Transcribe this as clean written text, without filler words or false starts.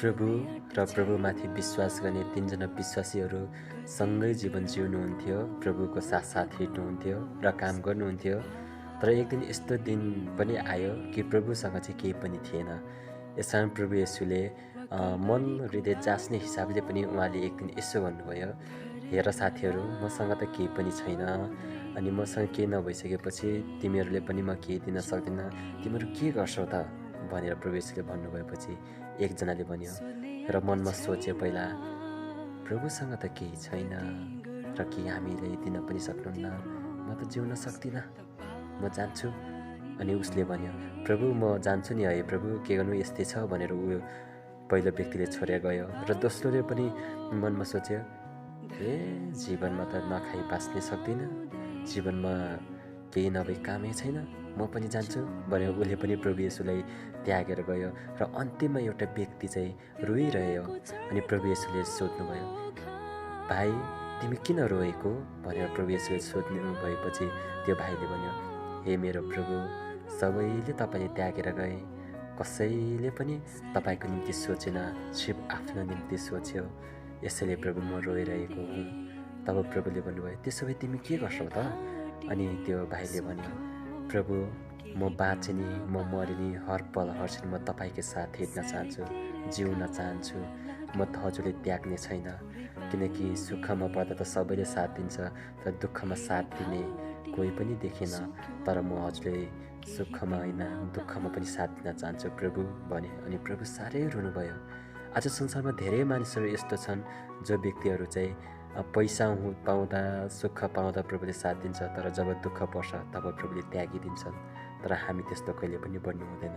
प्रभु र प्रभुमाथि विश्वास गर्ने तीनजना विश्वासीहरू सँगै जीवन जिउनुहुन्थ्यो, प्रभुको साथसाथ हिँड्नुहुन्थ्यो र काम गर्नुहुन्थ्यो। तर एक दिन यस्तो दिन पनि आयो कि प्रभुसँग चाहिँ केही पनि थिएन। यस कारण प्रभु येशूले मन हृदय जाँच्ने हिसाबले पनि उहाँले एक दिन यसो भन्नुभयो, हेर साथीहरू, मसँग त केही पनि छैन, अनि मसँग केही नभइसकेपछि तिमीहरूले पनि म केही दिन सक्दिनँ, तिमीहरू के गर्छौ त भनेर प्रभु येशूले भन्नुभएपछि एकजनाले भन्यो र मनमा सोच्यो पहिला, प्रभुसँग त केही छैन र के हामीले दिन पनि सक्नुहुन्न, म त जिउन सक्दिनँ, म जान्छु। अनि उसले भन्यो, प्रभु म जान्छु नि है प्रभु, के गर्नु यस्तै छ भनेर ऊ पहिलो व्यक्तिले छोडेर गयो। र दोस्रोले पनि मनमा सोच्यो, जीवनमा त नखाइ बाँच्नै सक्दिनँ, जीवनमा केही नभई कामै छैन, म पनि जान्छु भनेर उसले पनि प्रभु येशूलाई त्यागेर गयो। र अन्त्यमा एउटा व्यक्ति चाहिँ रोइरह्यो। अनि प्रभु येशूले सोध्नुभयो, भाइ तिमी किन रोएको भनेर प्रभु येशूले सोध्नु भएपछि त्यो भाइले भन्यो, हे मेरो प्रभु, सबैले तपाईँले त्यागेर गए, कसैले पनि तपाईँको निम्ति सोचेन, सिर्फ आफ्नो निम्ति सोच्यो, यसैले प्रभु म रोइरहेको हुँ। तब प्रभुले भन्नुभयो, त्यसो भए तिमी के गर्छौ त? अनि त्यो भाइले भन्यो, प्रभु म बाँचे नि, म मरे नि, हर पल हर क्षण म तपाईँकै साथ हिँड्न चाहन्छु, जिउन चाहन्छु, म त हजुरले त्याग्ने छैन, किनकि सुखमा पर्दा त सबैले साथ दिन्छ, तर दुःखमा साथ दिने कोही पनि देखिन, तर म हजुरले सुखमा होइन दुःखमा पनि साथ दिन चाहन्छु प्रभु भने। अनि प्रभु साह्रै रुनुभयो। आज संसारमा धेरै मानिसहरू यस्तो छन् जो व्यक्तिहरू चाहिँ पैसा पाउँदा सुख पाउँदा प्रभुले साथ दिन्छ, तर जब दुःख पर्छ तब प्रभुले त्यागिदिन्छन्। तर हामी त्यस्तो कहिले पनि बन्नु हुँदैन।